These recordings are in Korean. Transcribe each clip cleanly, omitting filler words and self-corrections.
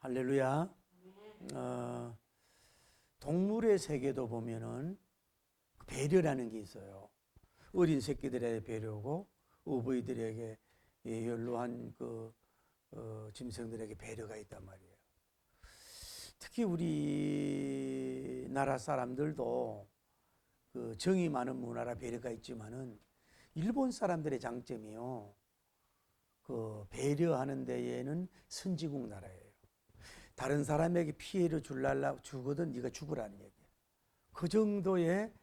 할렐루야. 동물의 세계도 보면은 배려라는 게 있어요. 어린 새끼들의 배려고 어부이들에게 연로한 짐승들에게 배려가 있단 말이에요. 특히 우리나라 사람들도 그 정이 많은 문화라 배려가 있지만은 일본 사람들의 장점이요. 그 배려하는 데에는 선진국 나라예요. 다른 사람에게 피해를 주거든 네가 죽으라는 얘기예요. 그 정도의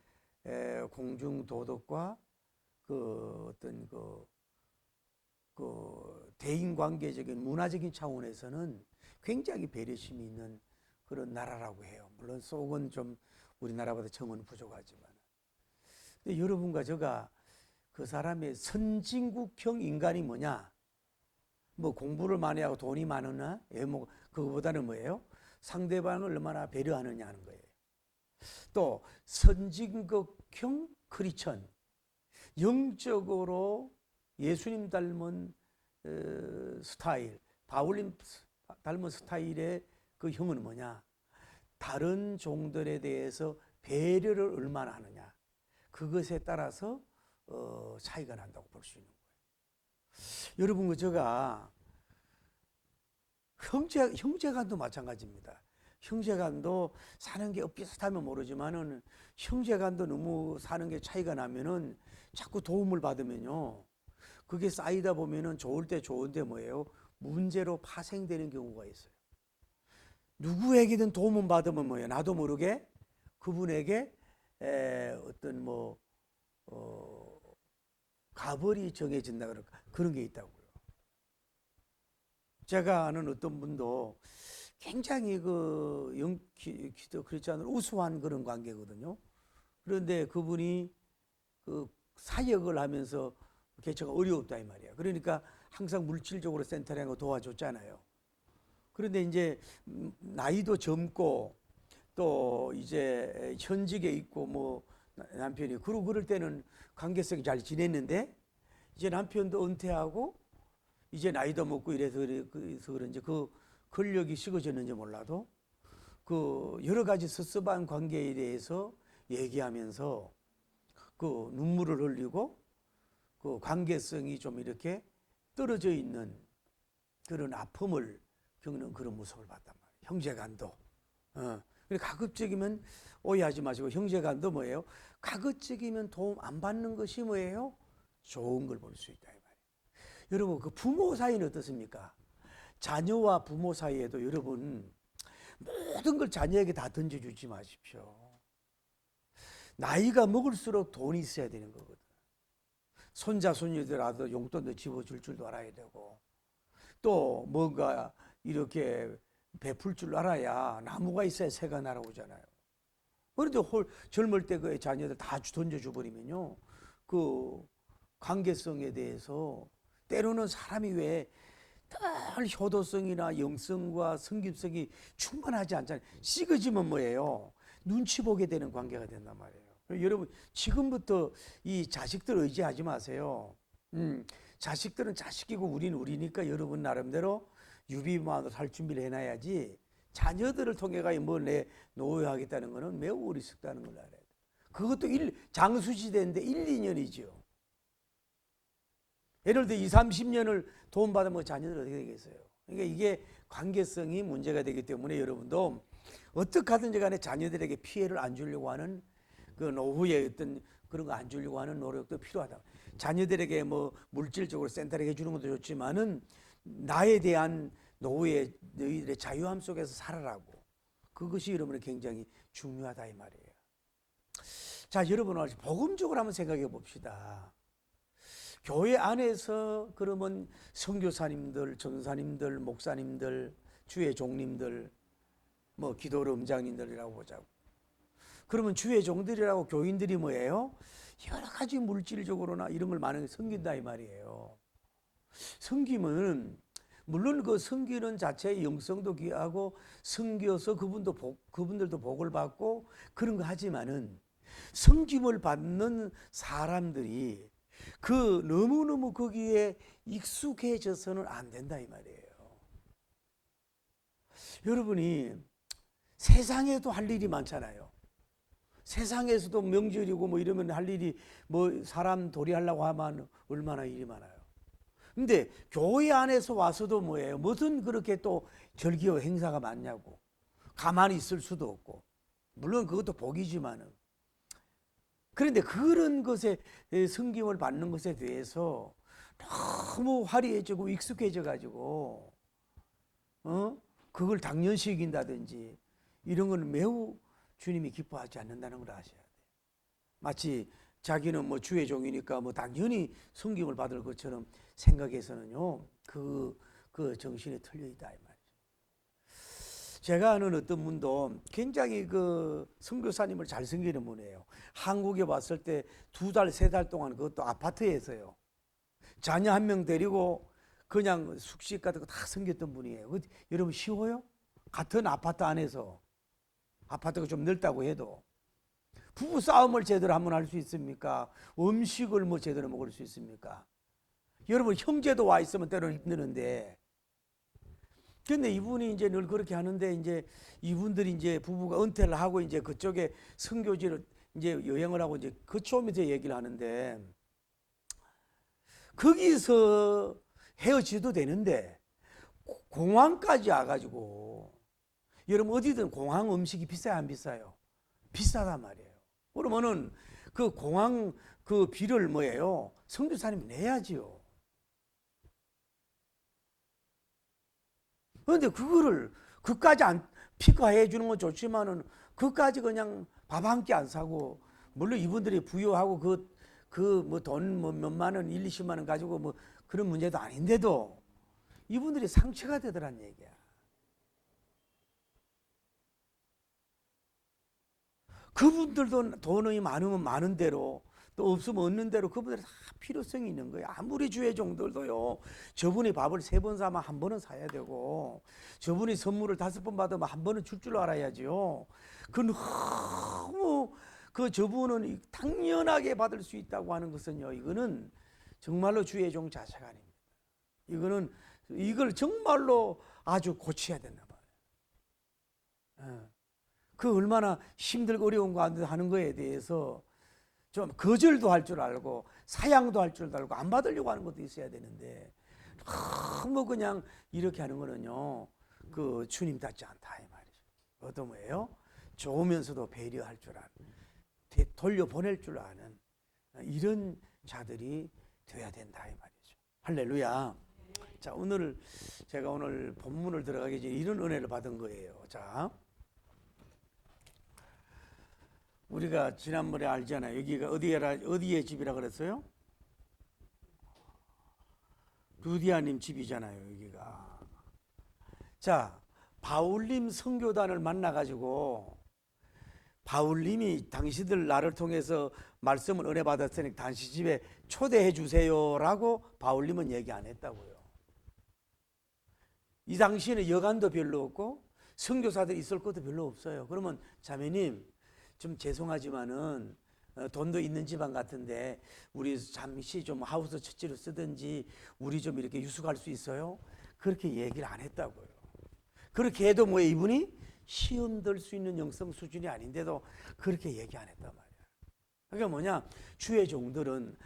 공중 도덕과 그 어떤 그 대인관계적인 문화적인 차원에서는 굉장히 배려심이 있는 그런 나라라고 해요. 물론 속은 좀 우리나라보다 정은 부족하지만. 근데 여러분과 제가 그 사람의 선진국형 인간이 뭐냐? 뭐 공부를 많이 하고 돈이 많으나 뭐 그거보다는 뭐예요? 상대방을 얼마나 배려하느냐 하는 거예요. 또 선진국형 크리스천, 영적으로 예수님 닮은 스타일, 바울님 닮은 스타일의 그 형은 뭐냐? 다른 종들에 대해서 배려를 얼마나 하느냐. 그것에 따라서 차이가 난다고 볼 수 있는 거예요. 여러분, 제가 형제간도 마찬가지입니다. 형제간도 사는 게 비슷하면 모르지만은 형제간도 너무 사는 게 차이가 나면은 자꾸 도움을 받으면요. 그게 쌓이다 보면은 좋을 때 좋은데 뭐예요? 문제로 파생되는 경우가 있어요. 누구에게든 도움을 받으면 뭐예요? 나도 모르게 그분에게 어떤 가벌이 정해진다 그런 게 있다고요. 제가 아는 어떤 분도 굉장히 기도 크리스찬으로 우수한 그런 관계거든요. 그런데 그분이 그 사역을 하면서 개처가 어려웠다 이 말이야. 그러니까 항상 물질적으로 센터링 거 도와줬잖아요. 그런데 이제 나이도 젊고 또 이제 현직에 있고 뭐 남편이 그럴 때는 관계성이 잘 지냈는데 이제 남편도 은퇴하고 이제 나이도 먹고 이래서 그런지 그 권력이 식어졌는지 몰라도 그 여러 가지 섭섭한 관계에 대해서 얘기하면서 그 눈물을 흘리고 그 관계성이 좀 이렇게 떨어져 있는 그런 아픔을 겪는 그런 모습을 봤단 말이에요. 형제간도. 가급적이면 오해하지 마시고 형제간도 뭐예요? 가급적이면 도움 안 받는 것이 뭐예요? 좋은 걸 볼 수 있다 이 말이에요. 여러분, 그 부모 사이는 어떻습니까? 자녀와 부모 사이에도 여러분 모든 걸 자녀에게 다 던져주지 마십시오. 나이가 먹을수록 돈이 있어야 되는 거거든. 손자 손녀들아도 용돈도 집어줄 줄도 알아야 되고 또 뭔가 이렇게 베풀 줄 알아야 나무가 있어야 새가 날아오잖아요. 그런데 젊을 때 그 자녀들 다 던져줘 버리면요, 그 관계성에 대해서 때로는 사람이 왜 늘 효도성이나 영성과 성립성이 충만하지 않잖아요. 식어지면 뭐예요? 눈치 보게 되는 관계가 된단 말이에요. 여러분, 지금부터 이 자식들 의지하지 마세요. 자식들은 자식이고 우리는 우리니까 여러분 나름대로 유비만으로 살 준비를 해놔야지 자녀들을 통해가 뭘 내 노여하겠다는 것은 매우 어리석다는 걸 알아야 돼요. 그것도 장수시대인데 1, 2년이죠. 예를 들어 2, 30년을 도움받으면 자녀들 어떻게 되겠어요? 그러니까 이게 관계성이 문제가 되기 때문에 여러분도 어떻게 하든지 간에 자녀들에게 피해를 안 주려고 하는 그 노후에 어떤 그런 거 안 주려고 하는 노력도 필요하다. 자녀들에게 뭐 물질적으로 센터를 해주는 것도 좋지만은 나에 대한 노후에 너희들의 자유함 속에서 살아라고. 그것이 여러분은 굉장히 중요하다 이 말이에요. 자, 여러분 오늘 복음적으로 한번 생각해 봅시다. 교회 안에서 그러면 선교사님들, 전사님들, 목사님들, 주의 종님들, 뭐 기도로 음장님들이라고 보자고. 그러면 주의 종들이라고 교인들이 뭐예요? 여러 가지 물질적으로나 이런 걸 많은 섬긴다 이 말이에요. 섬김은 물론 그 섬기는 자체의 영성도 귀하고 섬겨서 그분들도 복을 받고 그런 거 하지만은 섬김을 받는 사람들이 그 너무너무 거기에 익숙해져서는 안 된다 이 말이에요. 여러분이 세상에도 할 일이 많잖아요. 세상에서도 명절이고 뭐 이러면 할 일이 뭐 사람 도리하려고 하면 얼마나 일이 많아요. 근데 교회 안에서 와서도 뭐예요? 무슨 그렇게 또 절기와 행사가 많냐고. 가만히 있을 수도 없고. 물론 그것도 복이지만은. 그런데 그런 것에 섬김을 받는 것에 대해서 너무 화려해지고 익숙해져 가지고 그걸 당연시 여긴다든지 이런 건 매우 주님이 기뻐하지 않는다는 걸 아셔야 돼요. 마치 자기는 뭐 주의 종이니까 뭐 당연히 섬김을 받을 것처럼 생각해서는요, 그 정신이 틀려 있다 이 말이죠. 제가 아는 어떤 분도 굉장히 그 선교사님을 잘 섬기는 분이에요. 한국에 왔을 때 2달, 3달 동안 그것도 아파트에서요. 자녀 1명 데리고 그냥 숙식 같은 거 다 섬겼던 분이에요. 여러분 쉬워요? 같은 아파트 안에서, 아파트가 좀 넓다고 해도 부부 싸움을 제대로 한번 할 수 있습니까? 음식을 뭐 제대로 먹을 수 있습니까? 여러분 형제도 와 있으면 때로는 힘드는데, 근데 이분이 이제 늘 그렇게 하는데, 이제 이분들이 이제 부부가 은퇴를 하고 이제 그쪽에 선교지를 이제 여행을 하고 이제 거쳐오면서 얘기를 하는데, 거기서 헤어지도 되는데 공항까지 와가지고, 여러분 어디든 공항 음식이 비싸요 안 비싸요? 비싸단 말이에요. 그러면은 그 공항 그 비를 뭐예요? 선교사님이 내야지요. 그런데 그거를 그까지 안 피가해 주는 건 좋지만은 그까지 그냥 밥 한 끼 안 사고, 물론 이분들이 부유하고 그 뭐 돈 뭐 몇만 원, 1, 20만 원 가지고 뭐 그런 문제도 아닌데도 이분들이 상처가 되더란 얘기야. 그분들도 돈이 많으면 많은 대로, 또 없으면 없는 대로 그분들이 다 필요성이 있는 거예요. 아무리 주의 종들도요, 저분이 밥을 3번 사면 1번은 사야 되고, 저분이 선물을 5번 받으면 1번은 줄 줄 알아야지요. 그 너무 저분은 당연하게 받을 수 있다고 하는 것은요, 이거는 정말로 주의 종 자체가 아닙니다. 이걸 정말로 아주 고쳐야 된단 말이에요. 그 얼마나 힘들고 어려운 거 하는 거에 대해서 좀 거절도 할 줄 알고 사양도 할 줄 알고 안 받으려고 하는 것도 있어야 되는데, 너무 그냥 이렇게 하는 거는요, 그 주님답지 않다 이 말이죠. 어떤 거예요? 좋으면서도 배려할 줄 아는, 돌려보낼 줄 아는 이런 자들이 돼야 된다 이 말이죠. 할렐루야. 자, 제가 오늘 본문을 들어가기 전에 이런 은혜를 받은 거예요. 자, 우리가 지난번에 알잖아요. 여기가 어디의 집이라 그랬어요? 루디아님 집이잖아요, 여기가. 자, 바울님 선교단을 만나가지고, 바울님이 당신들 나를 통해서 말씀을 은혜 받았으니 당신 집에 초대해 주세요라고 바울님은 얘기 안 했다고요. 이 당시에는 여관도 별로 없고 선교사들이 있을 것도 별로 없어요. 그러면 자매님, 좀 죄송하지만은 돈도 있는 집안 같은데 우리 잠시 좀 하우스 첫째로 쓰든지 우리 좀 이렇게 유숙할 수 있어요? 그렇게 얘기를 안 했다고요. 그렇게 해도 뭐 이분이 시험 들 수 있는 영성 수준이 아닌데도 그렇게 얘기 안 했단 말이야. 그러니까 뭐냐, 주의 종들은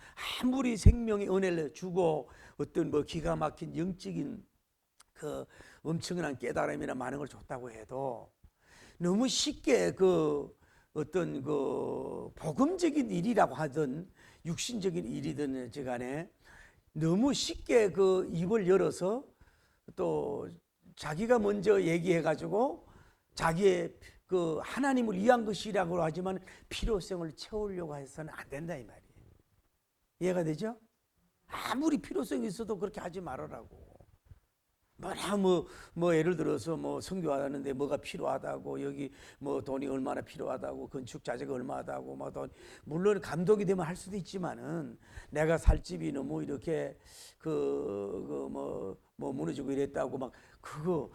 아무리 생명의 은혜를 주고 어떤 뭐 기가 막힌 영적인 그 엄청난 깨달음이나 많은 걸 줬다고 해도 너무 쉽게 어떤 복음적인 일이라고 하든 육신적인 일이든 간에 너무 쉽게 입을 열어서 또 자기가 먼저 얘기해 가지고 자기의 하나님을 위한 것이라고 하지만 필요성을 채우려고 해서는 안 된다 이 말이에요. 이해가 되죠? 아무리 필요성이 있어도 그렇게 하지 말으라고. 뭐 예를 들어서 뭐 선교하는데 뭐가 필요하다고, 여기 뭐 돈이 얼마나 필요하다고, 건축 자재가 얼마하다고, 뭐 돈, 물론 감독이 되면 할 수도 있지만은 내가 살 집이 너무 이렇게 뭐 무너지고 이랬다고 막 너무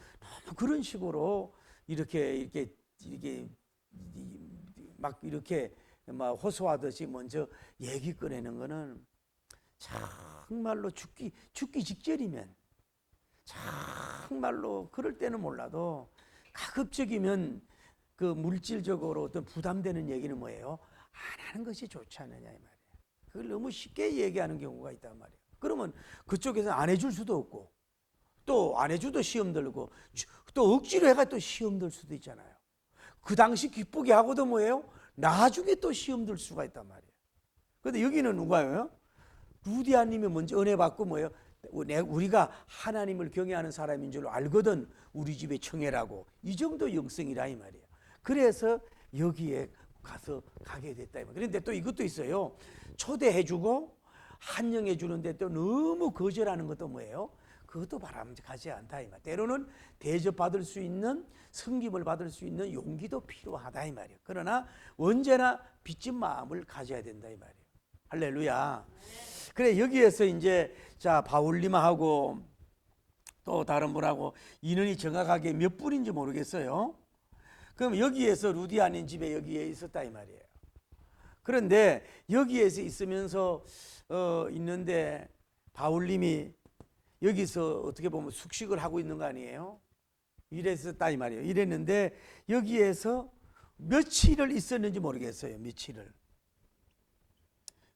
그런 식으로 이렇게 막 이렇게 막 호소하듯이 먼저 얘기 꺼내는 거는 정말로 죽기 직전이면, 정말로 그럴 때는 몰라도 가급적이면 그 물질적으로 어떤 부담되는 얘기는 뭐예요? 안 하는 것이 좋지 않느냐 이 말이에요. 그걸 너무 쉽게 얘기하는 경우가 있단 말이에요. 그러면 그쪽에서 안 해줄 수도 없고, 또 안 해줘도 시험 들고, 또 억지로 해가 또 시험 들 수도 있잖아요. 그 당시 기쁘게 하고도 뭐예요? 나중에 또 시험 들 수가 있단 말이에요. 그런데 여기는 누가요? 루디아님이 먼저 은혜 받고 뭐예요? 우리가 하나님을 경외하는 사람인 줄 알거든 우리 집에 청해라고. 이 정도 영성이라 이 말이에요. 그래서 여기에 가서 가게 됐다. 그런데 또 이것도 있어요. 초대해주고 환영해주는데 또 너무 거절하는 것도 뭐예요? 그것도 바람직하지 않다 이 말. 때로는 대접받을 수 있는, 섬김을 받을 수 있는 용기도 필요하다 이 말이에요. 그러나 언제나 빚진 마음을 가져야 된다 이 말이에요. 할렐루야. 그래 여기에서 이제 자 바울님하고 또 다른 분하고 인원이 정확하게 몇 분인지 모르겠어요. 그럼 여기에서 루디아님 집에 여기에 있었다 이 말이에요. 그런데 여기에서 있으면서 있는데 바울님이 여기서 어떻게 보면 숙식을 하고 있는 거 아니에요? 이랬었다 이 말이에요. 이랬는데 여기에서 며칠을 있었는지 모르겠어요.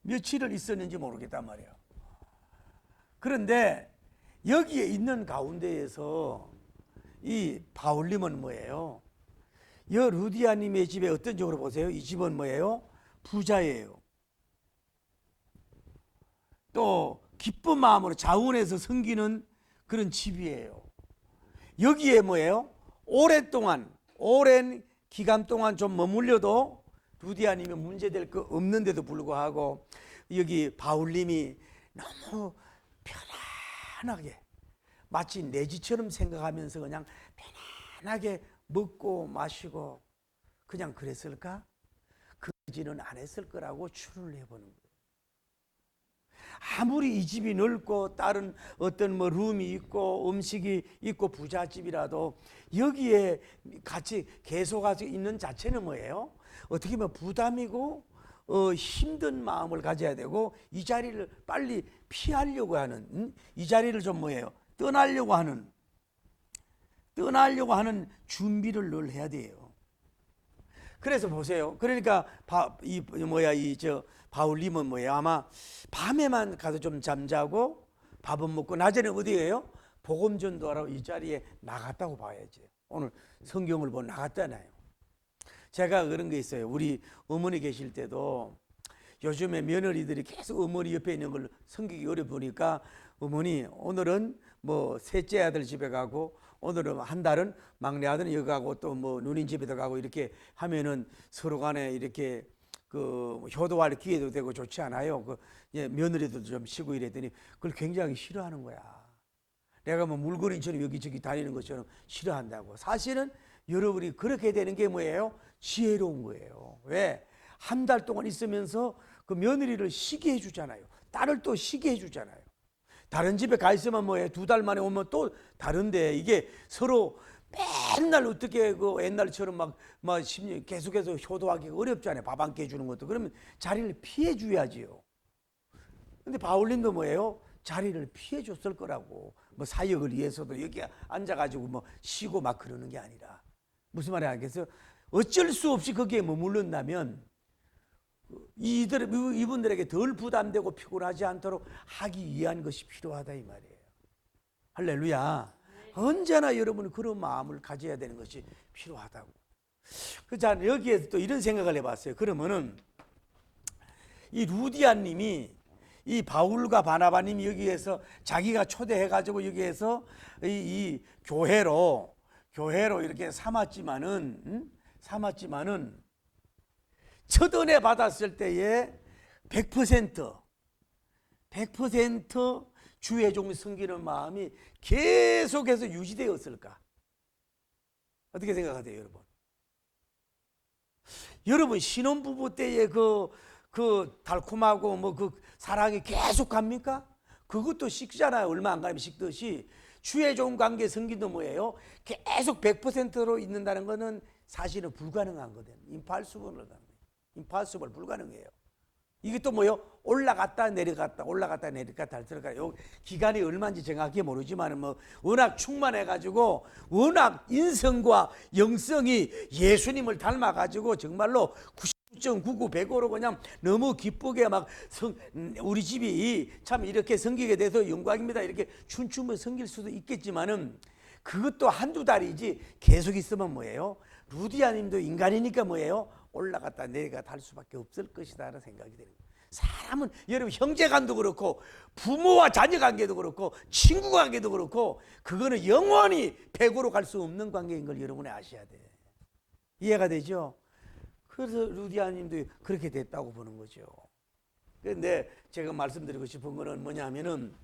며칠을 있었는지 모르겠단 말이에요. 그런데 여기에 있는 가운데에서 이 바울님은 뭐예요? 여 루디아님의 집에 어떤 쪽으로 보세요? 이 집은 뭐예요? 부자예요. 또 기쁜 마음으로 자원해서 섬기는 그런 집이에요. 여기에 뭐예요? 오랜 기간 동안 좀 머물려도 루디아님이 문제될 거 없는데도 불구하고 여기 바울님이 너무 편안하게 마치 내 집처럼 생각하면서 그냥 편안하게 먹고 마시고 그냥 그랬을까? 그지는 안 했을 거라고 추론을 해보는 거예요. 아무리 이 집이 넓고 다른 어떤 뭐 룸이 있고 음식이 있고 부잣집이라도 여기에 같이 계속 있는 자체는 뭐예요? 어떻게 보면 부담이고 힘든 마음을 가져야 되고 이 자리를 빨리 피하려고 하는 이 자리를 좀 뭐예요? 떠나려고 하는 준비를 늘 해야 돼요. 그래서 보세요. 그러니까 바울님은 뭐예요? 아마 밤에만 가서 좀 잠자고 밥은 먹고 낮에는 어디예요? 복음 전도하러 이 자리에 나갔다고 봐야지. 오늘 성경을 보고 나갔잖아요. 제가 그런 게 있어요. 우리 어머니 계실 때도 요즘에 며느리들이 계속 어머니 옆에 있는 걸 섬기기 어려 보니까 어머니 오늘은 뭐 셋째 아들 집에 가고 오늘은 한 달은 막내 아들은 여기 가고 또 뭐 누님 집에도 가고 이렇게 하면은 서로 간에 이렇게 그 효도할 기회도 되고 좋지 않아요. 며느리도 좀 쉬고 이랬더니 그걸 굉장히 싫어하는 거야. 내가 뭐 물건인처럼 여기저기 다니는 것처럼 싫어한다고. 사실은 여러분이 그렇게 되는 게 뭐예요? 지혜로운 거예요. 왜? 한 달 동안 있으면서 그 며느리를 쉬게 해주잖아요. 딸을 또 쉬게 해주잖아요. 다른 집에 가 있으면 뭐예요? 2달 만에 오면 또 다른데 이게 서로 맨날 어떻게 그 옛날처럼 막 계속해서 효도하기가 어렵잖아요. 밥 한 끼 해주는 것도. 그러면 자리를 피해 줘야지요. 근데 바울님도 뭐예요? 자리를 피해 줬을 거라고. 뭐 사역을 위해서도 여기 앉아가지고 뭐 쉬고 막 그러는 게 아니라. 무슨 말인지 알겠어요? 어쩔 수 없이 거기에 머물른다면 이분들에게 덜 부담되고 피곤하지 않도록 하기 위한 것이 필요하다 이 말이에요. 할렐루야. 언제나 여러분은 그런 마음을 가져야 되는 것이 필요하다고. 자, 여기에서 또 이런 생각을 해봤어요. 그러면은 이 루디아님이 이 바울과 바나바님이 여기에서 자기가 초대해가지고 여기에서 이 교회로 이렇게 삼았지만은 첫 은혜 받았을 때에 100% 주의 종 섬기는 마음이 계속해서 유지되었을까? 어떻게 생각하세요, 여러분? 여러분 신혼부부 때의 그 달콤하고 뭐 그 사랑이 계속 갑니까? 그것도 식잖아요. 얼마 안 가면 식듯이 주의 좋은 관계 섬기도 뭐예요? 계속 100%로 있는다는 것은 사실은 불가능한 거든. 임파서블 불가능해요. 이게 또 뭐요? 올라갔다 내려갔다 올라갔다 내려갔다 할 때가 요 기간이 얼마인지 정확히 모르지만 뭐 워낙 충만해가지고 워낙 인성과 영성이 예수님을 닮아가지고 정말로 99.99 100으로 그냥 너무 기쁘게 막 우리 집이 참 이렇게 섬기게 돼서 영광입니다 이렇게 춤추며 섬길 수도 있겠지만은 그것도 한두 달이지 계속 있으면 뭐예요? 루디아님도 인간이니까 뭐예요? 올라갔다 내려갔다 할 수밖에 없을 것이다 라는 생각이 드는 거예요. 사람은 여러분 형제간도 그렇고 부모와 자녀 관계도 그렇고 친구 관계도 그렇고 그거는 영원히 100으로 갈 수 없는 관계인 걸 여러분이 아셔야 돼. 이해가 되죠? 그래서 루디아님도 그렇게 됐다고 보는 거죠. 그런데 제가 말씀드리고 싶은 거는 뭐냐면은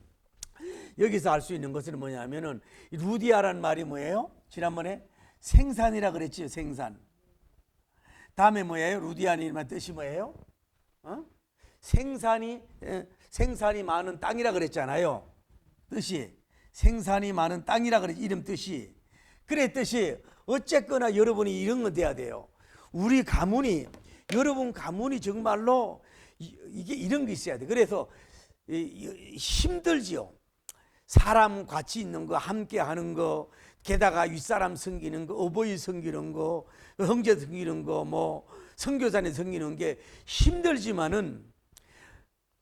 여기서 알 수 있는 것은 뭐냐면은 루디아란 말이 뭐예요? 지난번에 생산이라 그랬지요. 생산. 다음에 뭐예요? 루디아님의 뜻이 뭐예요? 생산이 많은 땅이라 그랬잖아요. 뜻이 생산이 많은 땅이라 그랬지. 이름 뜻이. 그래 뜻이 어쨌거나 여러분이 이런 건 돼야 돼요. 우리 가문이 여러분 가문이 정말로 이게 이런 게 있어야 돼. 그래서 힘들지요. 사람 같이 있는 거, 함께 하는 거, 게다가 윗사람 섬기는 거, 어버이 섬기는 거, 형제 섬기는 거, 뭐 선교사님 섬기는 게 힘들지만은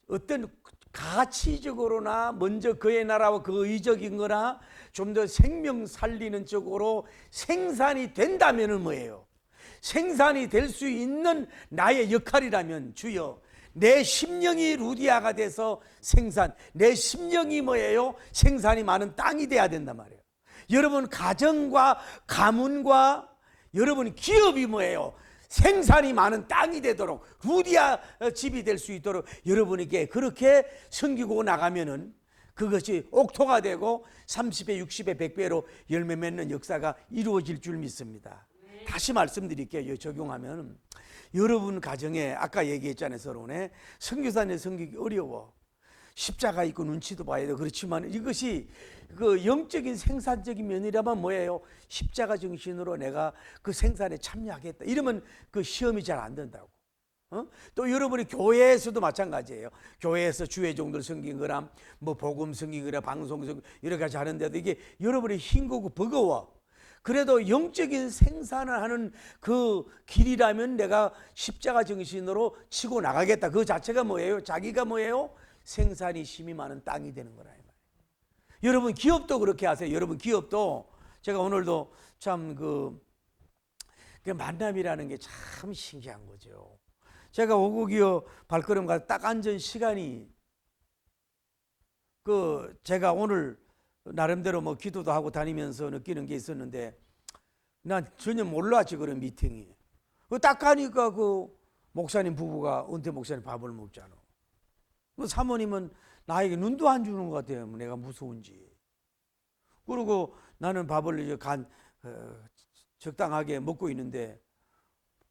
어떤 가치적으로나 먼저 그의 나라와 그 의적인 거나 좀 더 생명 살리는 쪽으로 생산이 된다면은 뭐예요? 생산이 될 수 있는 나의 역할이라면 주여 내 심령이 루디아가 돼서 내 심령이 뭐예요? 생산이 많은 땅이 돼야 된단 말이에요. 여러분 가정과 가문과 여러분 기업이 뭐예요? 생산이 많은 땅이 되도록 루디아 집이 될 수 있도록 여러분에게 그렇게 섬기고 나가면은 그것이 옥토가 되고 30배, 60배, 100배로 열매 맺는 역사가 이루어질 줄 믿습니다. 다시 말씀드릴게요. 적용하면 여러분 가정에 아까 얘기했잖아요. 서론에 선교사님 섬기기 어려워. 십자가 있고 눈치도 봐야 돼. 그렇지만 이것이 그 영적인 생산적인 면이라면 뭐예요? 십자가 정신으로 내가 그 생산에 참여하겠다. 이러면 그 시험이 잘 안 된다고. 또 여러분이 교회에서도 마찬가지예요. 교회에서 주의 종들 섬긴 거랑 뭐 복음 섬긴 거랑 방송 섬긴 여러 가지 하는데도 이게 여러분이 힘들고 버거워. 그래도 영적인 생산을 하는 그 길이라면 내가 십자가 정신으로 치고 나가겠다. 그 자체가 뭐예요? 자기가 뭐예요? 생산이 힘이 많은 땅이 되는 거라. 여러분 기업도 그렇게 하세요. 여러분 기업도 제가 오늘도 참 그 만남이라는 게 참 신기한 거죠. 제가 오곡이어 발걸음 가서 딱 앉은 시간이 제가 오늘 나름대로 뭐 기도도 하고 다니면서 느끼는 게 있었는데 난 전혀 몰랐지 그런 미팅이. 딱 가니까 그 목사님 부부가 은퇴 목사님 밥을 먹잖아. 그 사모님은 나에게 눈도 안 주는 것 같아요. 내가 무서운지. 그리고 나는 밥을 이제 적당하게 먹고 있는데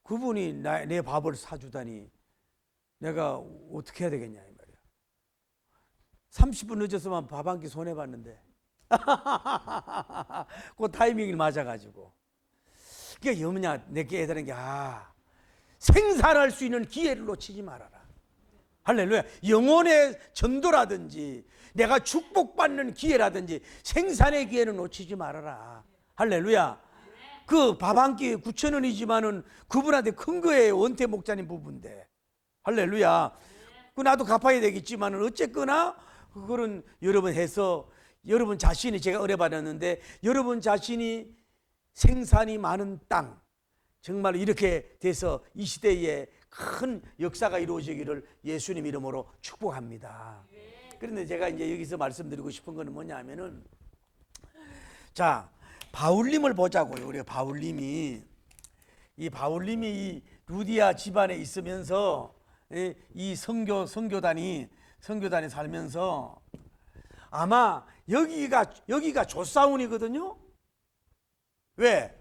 그분이 내 밥을 사주다니 내가 어떻게 해야 되겠냐 이 말이야. 30분 늦었으면 밥 한 끼 손해봤는데 그 타이밍이 맞아가지고 그게 뭐냐 내게 깨달은 게 생산할 수 있는 기회를 놓치지 말아라. 할렐루야. 영혼의 전도라든지 내가 축복받는 기회라든지 생산의 기회는 놓치지 말아라. 할렐루야. 그 밥 한 끼 9,000원이지만은 그분한테 큰 거예요. 원태 목자님 부부인데. 할렐루야. 그 나도 갚아야 되겠지만은 어쨌거나 그거는 여러분 해서 여러분 자신이 제가 의뢰받았는데 여러분 자신이 생산이 많은 땅 정말 이렇게 돼서 이 시대에 큰 역사가 이루어지기를 예수님 이름으로 축복합니다. 그런데 제가 이제 여기서 말씀드리고 싶은 거는 뭐냐면은 자 바울님을 보자고요. 우리가 바울님이 이 루디아 집안에 있으면서 이 선교단이 살면서 아마 여기가 조사운이거든요. 왜?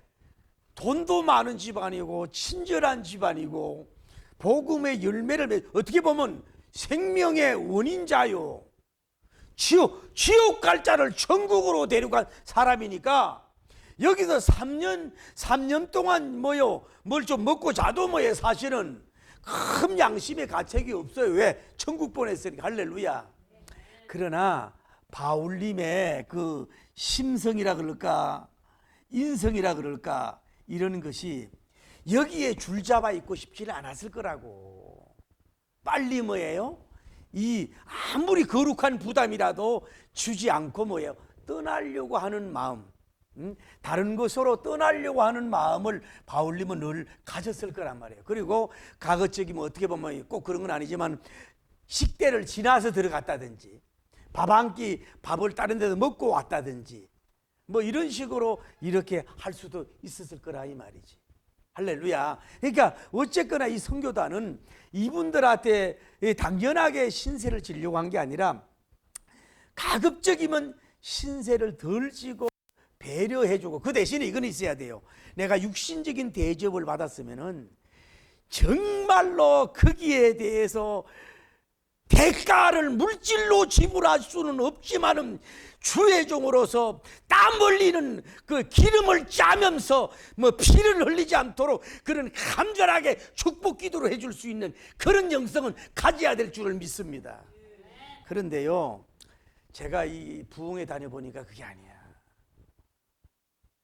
돈도 많은 집안이고 친절한 집안이고 복음의 열매를 어떻게 보면 생명의 원인자요. 지옥 갈 자를 천국으로 데려간 사람이니까 여기서 3년 동안 뭘 좀 먹고 자도 사실은 큰 양심의 가책이 없어요. 왜? 천국 보냈으니까. 할렐루야. 그러나 바울님의 그 심성이라 그럴까, 인성이라 그럴까, 이런 것이 여기에 줄잡아 있고 싶지는 않았을 거라고. 빨리 뭐예요? 이 아무리 거룩한 부담이라도 주지 않고 뭐예요? 떠나려고 하는 마음, 다른 곳으로 떠나려고 하는 마음을 바울님은 늘 가졌을 거란 말이에요. 그리고 가급적이면 어떻게 보면 꼭 그런 건 아니지만 식대를 지나서 들어갔다든지 밥 한 끼 밥을 다른 데서 먹고 왔다든지 뭐 이런 식으로 이렇게 할 수도 있었을 거라 이 말이지. 할렐루야. 그러니까 어쨌거나 이 선교단은 이분들한테 당연하게 신세를 지려고 한 게 아니라 가급적이면 신세를 덜 지고 배려해주고, 그 대신에 이건 있어야 돼요. 내가 육신적인 대접을 받았으면은 정말로 거기에 대해서 대가를 물질로 지불할 수는 없지만은 주의 종으로서 땀 흘리는 그 기름을 짜면서 뭐 피를 흘리지 않도록 그런 간절하게 축복 기도를 해줄 수 있는 그런 영성은 가져야 될 줄을 믿습니다. 그런데요, 제가 이 부흥회 다녀보니까 그게 아니야.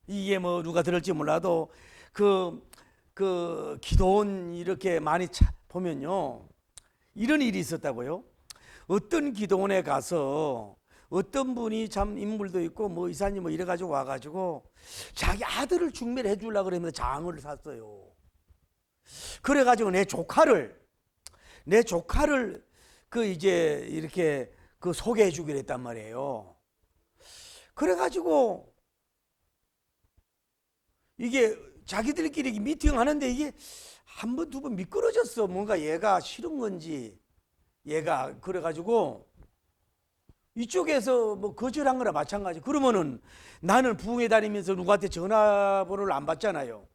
이게 뭐 누가 들을지 몰라도 그 기도원 이렇게 많이 보면요, 이런 일이 있었다고요. 어떤 기도원에 가서 어떤 분이 참 인물도 있고 뭐 이사님 뭐 이래가지고 와가지고 자기 아들을 중매를 해주려고 그러면서 장을 샀어요. 그래가지고 내 조카를 그 이제 이렇게 그 소개해 주기로 했단 말이에요. 그래가지고 이게 자기들끼리 미팅하는데 이게 한 번 두 번 미끄러졌어. 뭔가 얘가 싫은 건지 얘가. 그래가지고 이쪽에서 뭐 거절한 거나 마찬가지. 그러면은 나는 부흥회 다니면서 누구한테 전화번호를 안 받잖아요.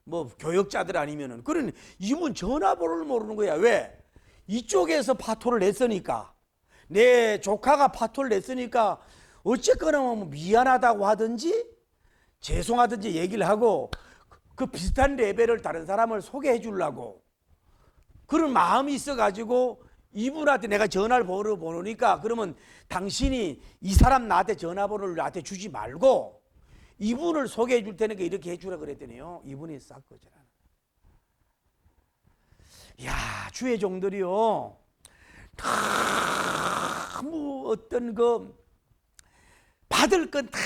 뭐 교역자들 아니면은. 그러니 이분 전화번호를 모르는 거야. 왜? 이쪽에서 파토를 냈으니까, 내 조카가 파토를 냈으니까 어쨌거나 뭐 미안하다고 하든지 죄송하든지 얘기를 하고 그 비슷한 레벨을 다른 사람을 소개해 주려고 그런 마음이 있어가지고 이분한테 내가 전화번호를 보내니까, 그러면 당신이 이 사람 나한테 전화번호를 나한테 주지 말고 이분을 소개해 줄 테니까 이렇게 해주라 그랬더니요, 이분이 싹 거절하는. 야, 주의 종들이요, 너무 어떤 그 받을 건 다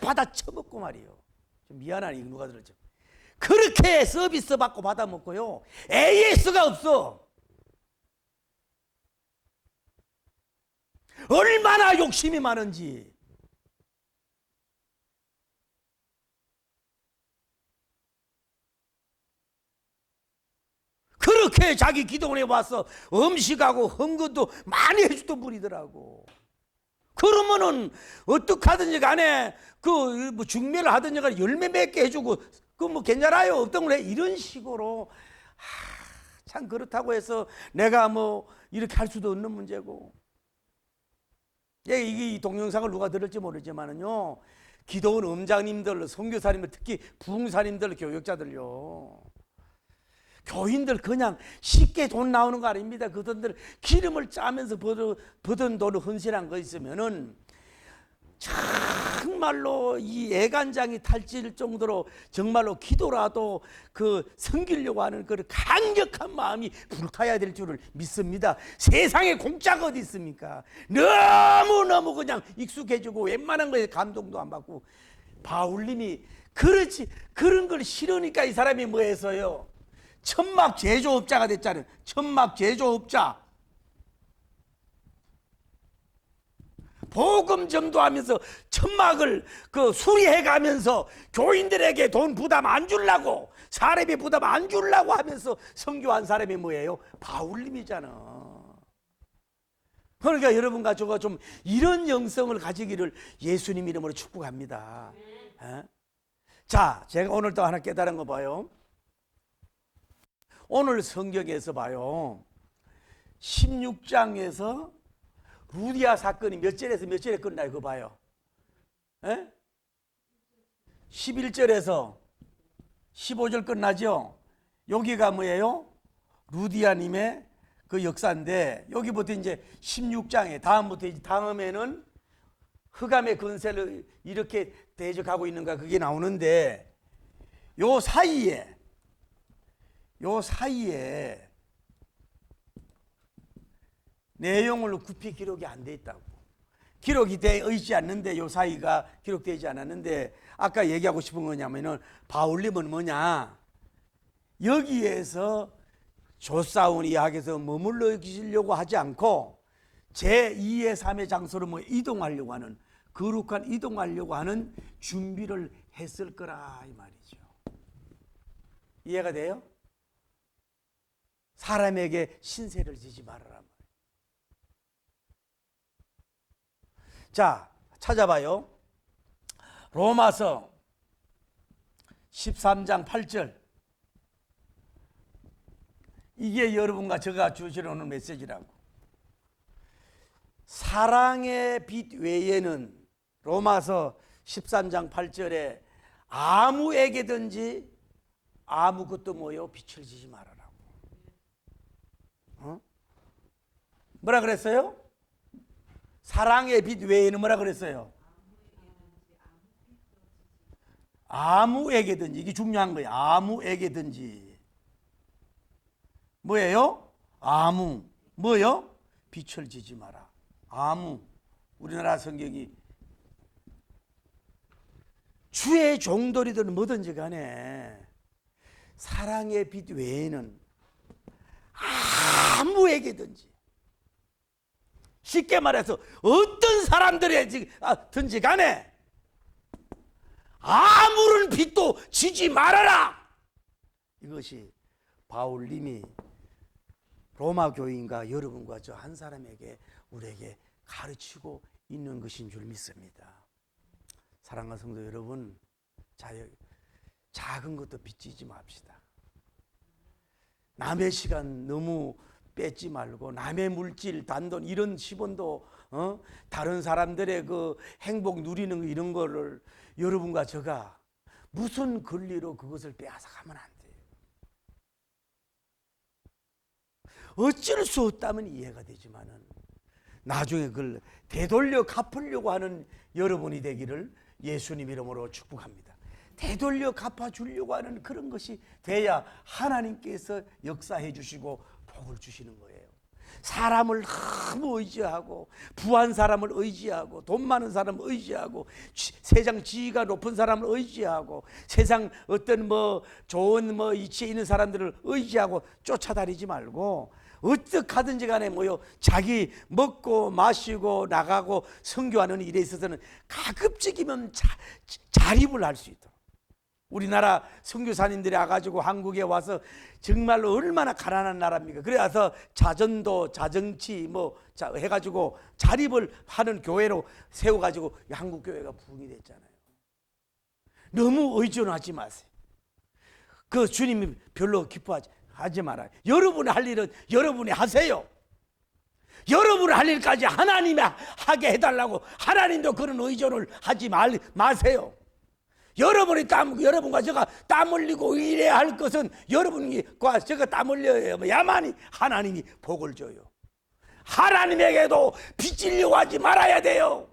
받아 처먹고 말이요. 좀 미안하니 누가 들었죠. 그렇게 서비스 받고 받아 먹고요, AS가 없어. 얼마나 욕심이 많은지. 그렇게 자기 기도원에 와서 음식하고 헌금도 많이 해주던 분이더라고. 그러면은 어떡하든지 간에 그 뭐 중매를 하든지 간에 열매 맺게 해주고 그 뭐 괜찮아요, 어떤 거래, 이런 식으로. 참 그렇다고 해서 내가 뭐 이렇게 할 수도 없는 문제고. 이게 이 동영상을 누가 들을지 모르지만은요, 기도원 음장님들, 선교사님들, 특히 부흥사님들, 교역자들요, 교인들 그냥 쉽게 돈 나오는 거 아닙니다. 그 돈들 기름을 짜면서 버던 돈을 헌신한 거 있으면은 정말로 이 애간장이 탈질 정도로 정말로 기도라도 그 섬기려고 하는 그 강력한 마음이 불타야 될 줄을 믿습니다. 세상에 공짜가 어디 있습니까? 너무너무 그냥 익숙해지고 웬만한 거에 감동도 안 받고. 바울님이 그렇지, 그런 걸 싫으니까 이 사람이 뭐 해서요, 천막 제조업자가 됐잖아요. 천막 제조업자. 복음 전도하면서 천막을 그 수리해 가면서 교인들에게 돈 부담 안 주려고, 사례비 부담 안 주려고 하면서 선교한 사람이 뭐예요? 바울님이잖아. 그러니까 여러분과 저가 좀 이런 영성을 가지기를 예수님 이름으로 축복합니다. 자, 제가 오늘 또 하나 깨달은 거 봐요. 오늘 성경에서 봐요, 16장에서 루디아 사건이 몇 절에서 몇 절에 끝나요? 그거 봐요. 11절에서 15절 끝나죠? 여기가 뭐예요? 루디아님의 그 역사인데, 여기부터 이제 16장에 다음에는 흑암의 권세를 이렇게 대적하고 있는가, 그게 나오는데, 요 사이에 내용을 급히 기록이 안 돼 있다고. 기록이 되어 있지 않는데, 요 사이가 기록되지 않았는데, 아까 얘기하고 싶은 거냐면은 바울님은 뭐냐, 여기에서 조사온 이야기에서 머물러 계시려고 하지 않고 제2의 3의 장소로 뭐 이동하려고 하는, 거룩한 이동하려고 하는 준비를 했을 거라 이 말이죠. 이해가 돼요? 사람에게 신세를 지지 말아라. 자, 찾아봐요. 로마서 13장 8절. 이게 여러분과 제가 주시러 오는 메시지라고. 사랑의 빛 외에는, 로마서 13장 8절에 아무에게든지 아무것도 뭐요? 빛을 지지 말아라고. 뭐라 그랬어요? 사랑의 빛 외에는 뭐라 그랬어요? 아무에게든지. 이게 중요한 거예요. 아무에게든지. 뭐예요? 아무. 뭐요? 빛을 지지 마라. 아무. 우리나라 성경이 주의 종들이든 뭐든지 간에 사랑의 빛 외에는 아무에게든지, 쉽게 말해서 어떤 사람들이든지 간에 아무런 빛도 지지 말아라. 이것이 바울님이 로마 교인과 여러분과 저 한 사람에게, 우리에게 가르치고 있는 것인 줄 믿습니다. 사랑하는 성도 여러분, 작은 것도 빚지지 맙시다. 남의 시간 너무 뺏지 말고, 남의 물질, 단돈, 이런 10원도 다른 사람들의 그 행복 누리는 이런 거를 여러분과 제가 무슨 권리로 그것을 빼앗아가면 안 돼요. 어쩔 수 없다면 이해가 되지만은 나중에 그걸 되돌려 갚으려고 하는 여러분이 되기를 예수님 이름으로 축복합니다. 되돌려 갚아주려고 하는 그런 것이 돼야 하나님께서 역사해 주시고 복을 주시는 거예요. 사람을 너무 의지하고, 부한 사람을 의지하고, 돈 많은 사람을 의지하고, 세상 지위가 높은 사람을 의지하고, 세상 어떤 뭐 좋은 뭐 이치에 있는 사람들을 의지하고 쫓아다니지 말고, 어떻게 하든지 간에 뭐요, 자기 먹고 마시고 나가고 선교하는 일에 있어서는 가급적이면 자립을 할 수 있도록. 우리나라 선교사님들이 와가지고 한국에 와서 정말로 얼마나 가난한 나라입니까? 그래서 자전도, 자정치 뭐 해가지고 자립을 하는 교회로 세워가지고 한국 교회가 부흥이 됐잖아요. 너무 의존하지 마세요. 그 주님이 별로 기뻐하지 말아요. 여러분이 할 일은 여러분이 하세요. 여러분이 할 일까지 하나님이 하게 해달라고 하나님도 그런 의존을 하지 마세요. 여러분과 제가 땀 흘리고 일해야 할 것은 여러분과 제가 땀 흘려야만이 하나님이 복을 줘요. 하나님에게도 빚지려고 하지 말아야 돼요.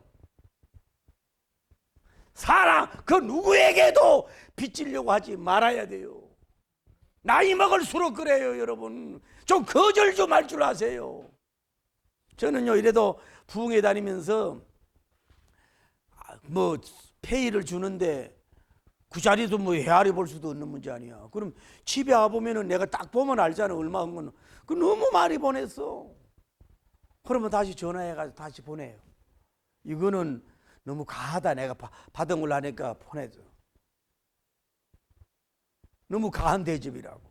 사랑, 그 누구에게도 빚지려고 하지 말아야 돼요. 나이 먹을수록 그래요, 여러분. 좀 거절 좀 할 줄 아세요. 저는요, 이래도 부흥회 다니면서 뭐 페이를 주는데 그 자리에서 뭐 헤아려 볼 수도 없는 문제 아니야. 그럼 집에 와보면은 내가 딱 보면 알잖아, 얼마 한 거는. 그 너무 많이 보냈어. 그러면 다시 전화해가지고 다시 보내요. 이거는 너무 과하다. 내가 받은 걸 하니까 보내줘. 너무 과한 대접이라고.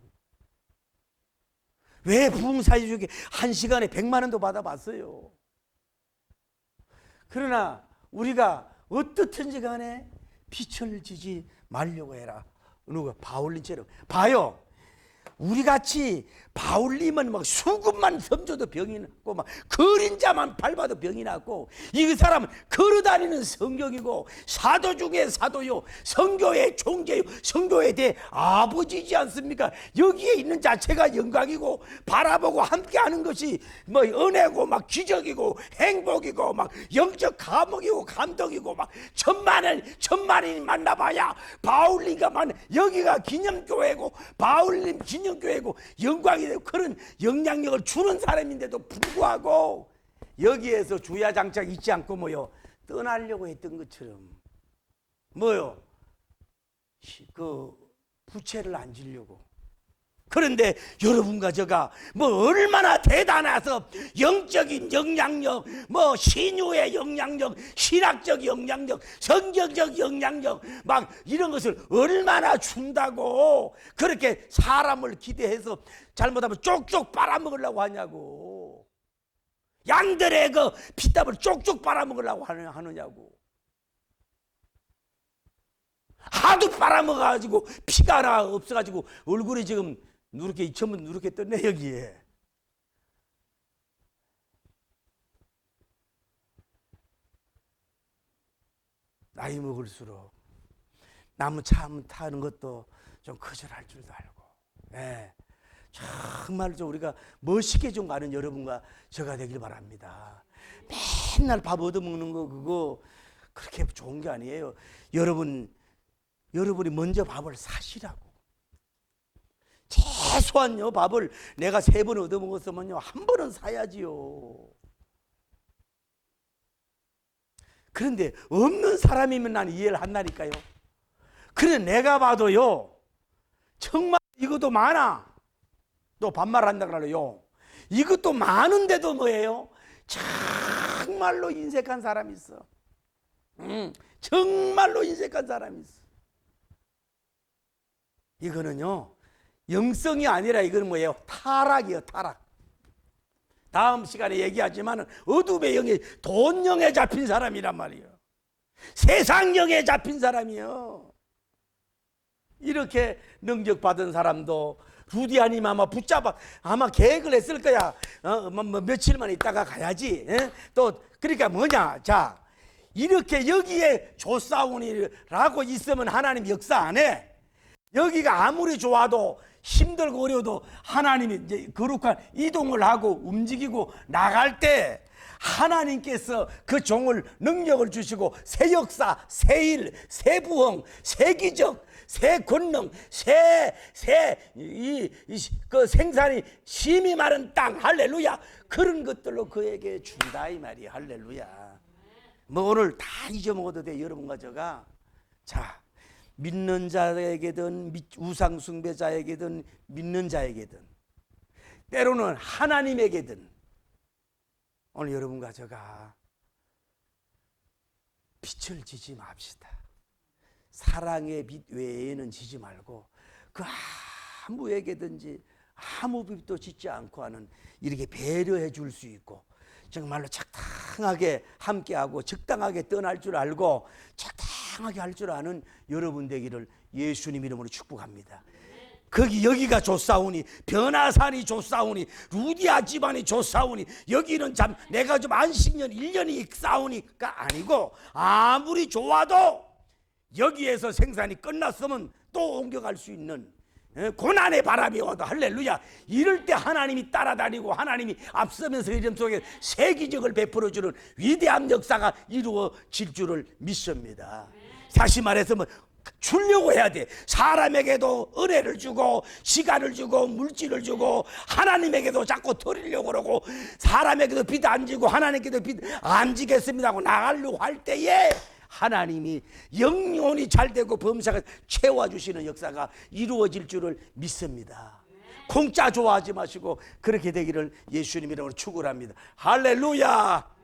왜 부흥사회 중에 한 시간에 100만 원도 받아봤어요. 그러나 우리가 어떻든지 간에 빛을 지지 말려고 해라. 누가 바울님처럼 봐요. 우리같이 바울님은 막 수급만 던져도 병이 났고 막 그림자만 밟아도 병이 났고, 이 사람은 걸어다니는 성경이고 사도 중에 사도요, 성교의 총재요, 성교에 대해 아버지지 않습니까? 여기에 있는 자체가 영광이고 바라보고 함께하는 것이 뭐 은혜고 막 기적이고 행복이고 막 영적 감옥이고 감동이고 막 천만인 만나봐야 바울님과 여기가 기념교회고 바울님 기념교회고 영광이 되고 그런 영향력을 주는 사람인데도 불구하고 여기에서 주야장창 있지 않고 뭐요, 떠나려고 했던 것처럼 뭐요, 그 부채를 안 지려고. 그런데 여러분과 제가 뭐 얼마나 대단해서 영적인 영향력, 뭐 신유의 영향력, 신학적 영향력, 성경적 영향력 막 이런 것을 얼마나 준다고 그렇게 사람을 기대해서 잘못하면 쪽쪽 빨아먹으려고 하냐고. 양들의 그 피땀을 쪽쪽 빨아먹으려고 하느냐고. 하도 빨아먹어가지고 피가 하나 없어가지고 얼굴이 지금 누렇게 전부 누렇게 떴네 여기에. 나이 먹을수록 나무 참 타는 것도 좀 거절할 줄도 알고, 예, 정말 좀 우리가 멋있게 좀 가는 여러분과 저가 되길 바랍니다. 맨날 밥 얻어먹는 거 그거 그렇게 좋은 게 아니에요. 여러분이 먼저 밥을 사시라고. 최소한요 밥을 내가 3번 얻어먹었으면요 1번은 사야지요. 그런데 없는 사람이면 난 이해를 한다니까요. 그래 내가 봐도요 정말 이것도 많아. 또 반말한다 그러요. 이것도 많은데도 뭐예요? 정말로 인색한 사람이 있어. 정말로 인색한 사람이 있어. 이거는요 영성이 아니라 이거는 뭐예요? 타락이에요. 타락. 다음 시간에 얘기하지만 어둠의 영에 돈영에 잡힌 사람이란 말이에요. 세상영에 잡힌 사람이에요. 이렇게 능력받은 사람도 루디아님 아마 붙잡아 아마 계획을 했을 거야. 뭐 며칠만 있다가 가야지. 또 그러니까 뭐냐, 자 이렇게 여기에 조사원이라고 있으면 하나님 역사 안 해. 여기가 아무리 좋아도 힘들고 어려워도 하나님이 이제 거룩한 이동을 하고 움직이고 나갈 때 하나님께서 그 종을 능력을 주시고 새 역사, 새 일, 새 부흥, 새 기적, 새 권능, 그 생산이 심히 많은 땅, 할렐루야. 그런 것들로 그에게 준다 이 말이야. 할렐루야. 뭐 오늘 다 잊어먹어도 돼 여러분과 저가. 자, 믿는 자에게든 우상 숭배자에게든 믿는 자에게든 때로는 하나님에게든 오늘 여러분과 저가 빛을 지지 맙시다. 사랑의 빛 외에는 지지 말고 그 아무에게든지 아무 빛도 짓지 않고 하는 이렇게 배려해 줄 수 있고 정말로 적당하게 함께하고 적당하게 떠날 줄 알고 적당하게 할 줄 아는 여러분 되기를 예수님 이름으로 축복합니다. 여기가 좋사오니 변화산이 좋사오니 루디아 집안이 좋사오니 여기는 참 내가 좀 안식년 1년이 싸우니까 아니고 아무리 좋아도 여기에서 생산이 끝났으면 또 옮겨갈 수 있는 고난의 바람이 와도 할렐루야. 이럴 때 하나님이 따라다니고 하나님이 앞서면서 이름 속에 새 기적을 베풀어주는 위대한 역사가 이루어질 줄을 믿습니다. 다시 말해서 뭐 주려고 해야 돼. 사람에게도 은혜를 주고 시간을 주고 물질을 주고 하나님에게도 자꾸 드리려고 그러고 사람에게도 빚 안 지고 하나님께도 빚 안 지겠습니다 하고 나가려고 할 때에 하나님이 영혼이 잘되고 범사가 채워주시는 역사가 이루어질 줄을 믿습니다. 공짜 좋아하지 마시고 그렇게 되기를 예수님 이름으로 축원합니다. 할렐루야.